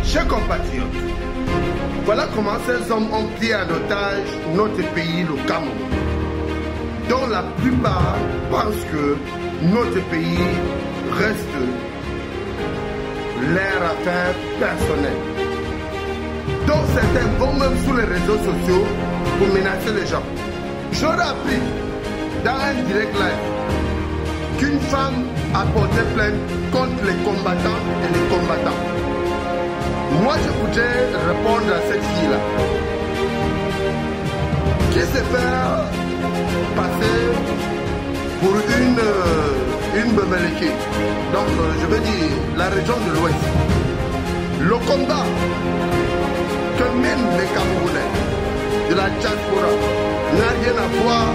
Chers compatriotes, voilà comment ces hommes ont pris en otage notre pays, le Cameroun, dont la plupart pensent que notre pays reste leur affaire personnelle. Donc certains vont même sur les réseaux sociaux pour menacer les gens. J'aurais appris dans un direct live qu'une femme a porté plainte contre les combattants et les combattants. Moi, je voudrais répondre à cette fille-là qui se fait passer pour une Bebeleke. Donc, je veux dire, la région de l'Ouest. Le combat que mènent les Camerounais de la diaspora n'a rien à voir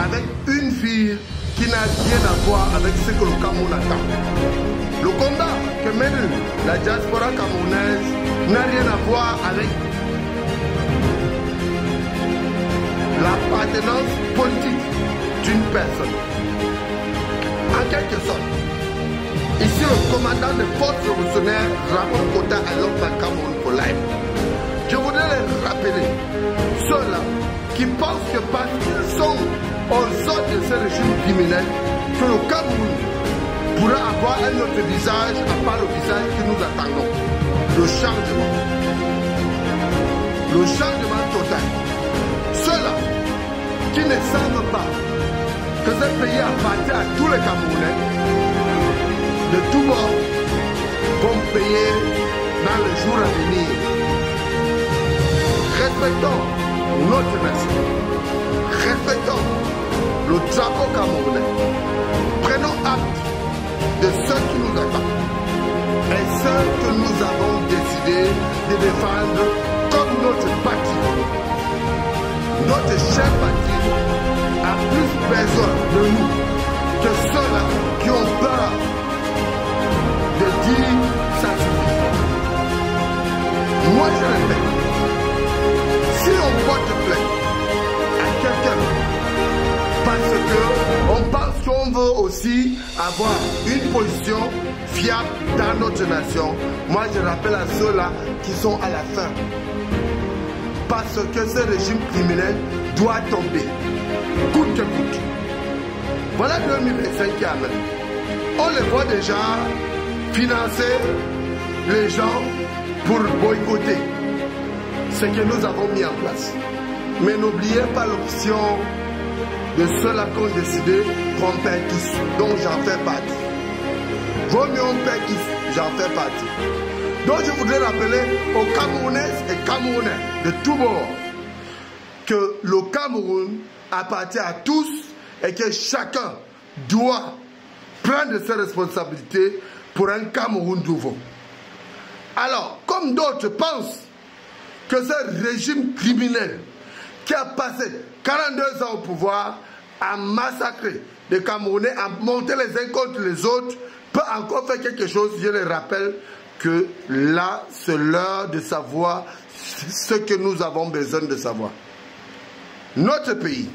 avec une fille qui n'a rien à voir avec ce que le Cameroun attend. Le combat que mène la diaspora camerounaise n'a rien à voir avec l'appartenance politique d'une personne. En quelque sorte, ici le commandant des forces révolutionnaires Ramon Kota à l'homme Cameroun pour live. Je voudrais les rappeler, ceux-là qui pensent que parce qu'ils sont aux ordres de ce régime criminel, que le Cameroun pourra avoir un autre visage à part le visage que nous attendons. Le changement. Le changement total. Ceux-là qui ne savent pas que ce pays appartient à tous les Camerounais, de tous bords, vont payer dans les jours à venir. Respectons notre nation. Respectons le drapeau camerounais. Prenons acte de ce qui nous attend et ce que nous avons décidé de défendre comme notre parti. Notre cher parti a plus besoin de nous que ceux-là qui ont peur de dire ça suffit. Moi je répète, si on porte plainte à quelqu'un parce qu'on pense qu'on veut aussi avoir une position fiable dans notre nation, moi je rappelle à ceux-là qui sont à la fin. Parce que ce régime criminel doit tomber, coûte que coûte. Voilà 2025 qui amène. On les voit déjà financer les gens pour boycotter ce que nous avons mis en place. Mais n'oubliez pas l'option de ceux-là qui ont décidé qu'on paie tous, donc j'en fais partie. Vaut mieux on paie tous, j'en fais partie. Donc je voudrais rappeler aux Camerounaises et Camerounais de tous bords que le Cameroun appartient à tous et que chacun doit prendre ses responsabilités pour un Cameroun nouveau. Alors, comme d'autres pensent que ce régime criminel qui a passé 42 ans au pouvoir, a massacré les Camerounais, a monté les uns contre les autres, peut encore faire quelque chose, je les rappelle que là, c'est l'heure de savoir ce que nous avons besoin de savoir. Notre pays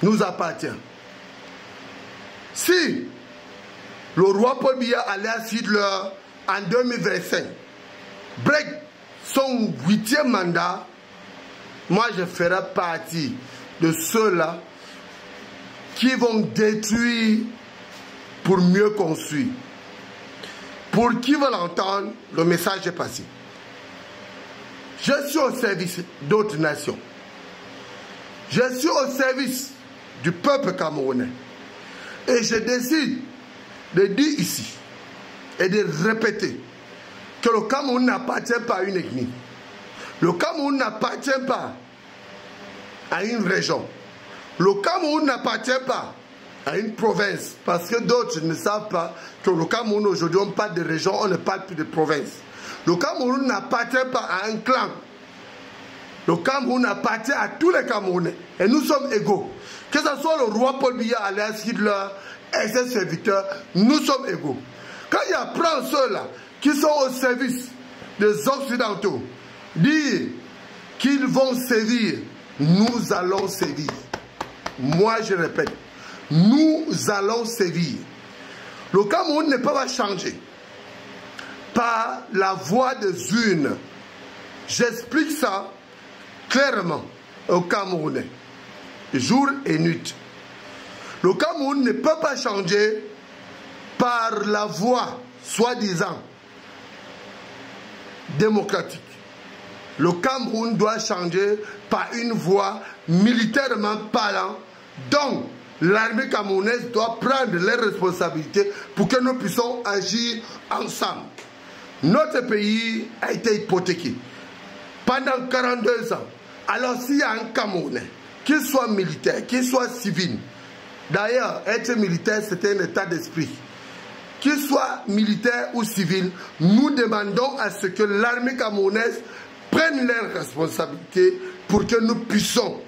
nous appartient. Si le roi Paul Biya alias Hitler en 2025 break son 8e mandat, moi je ferai partie de ceux-là qui vont détruire pour mieux construire. Pour qui veut l'entendre, le message est passé. Je suis au service d'autres nations. Je suis au service du peuple camerounais. Et je décide de dire ici et de répéter que le Cameroun n'appartient pas à une ethnie. Le Cameroun n'appartient pas à une région. Le Cameroun n'appartient pas à une province. Parce que d'autres ne savent pas que le Cameroun aujourd'hui, on parle de région, on ne parle plus de province. Le Cameroun n'appartient pas à un clan. Le Cameroun appartient à tous les Camerounais. Et nous sommes égaux. Que ce soit le roi Paul Biya alias Hitler et ses serviteurs, nous sommes égaux. Quand il apprend ceux-là qui sont au service des Occidentaux, dire qu'ils vont sévir, nous allons sévir. Moi je répète, nous allons sévir. Le Cameroun ne peut pas changer. par la voie des urnes. J'explique ça clairement aux Camerounais, jour et nuit. Le Cameroun ne peut pas changer par la voie, soi-disant, démocratique. Le Cameroun doit changer par une voie militairement parlant, dont l'armée camerounaise doit prendre les responsabilités pour que nous puissions agir ensemble. Notre pays a été hypothéqué pendant 42 ans. Alors s'il y a un Camerounais, qu'il soit militaire, qu'il soit civil, d'ailleurs être militaire c'est un état d'esprit, qu'il soit militaire ou civil, nous demandons à ce que l'armée camerounaise prenne leurs responsabilités pour que nous puissions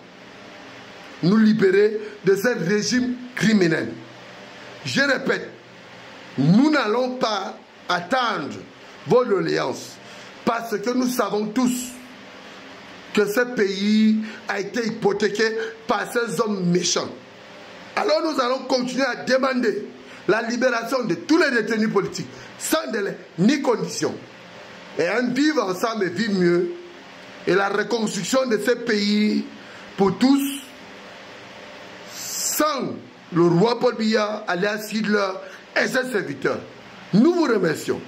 nous libérer de ce régime criminel. Je répète, nous n'allons pas attendre vos doléances parce que nous savons tous que ce pays a été hypothéqué par ces hommes méchants. Alors nous allons continuer à demander la libération de tous les détenus politiques sans délai ni condition. Et un vivre ensemble et vivre mieux. Et la reconstruction de ce pays pour tous sans le roi Paul Biya, alias Hitler et ses serviteurs. Nous vous remercions.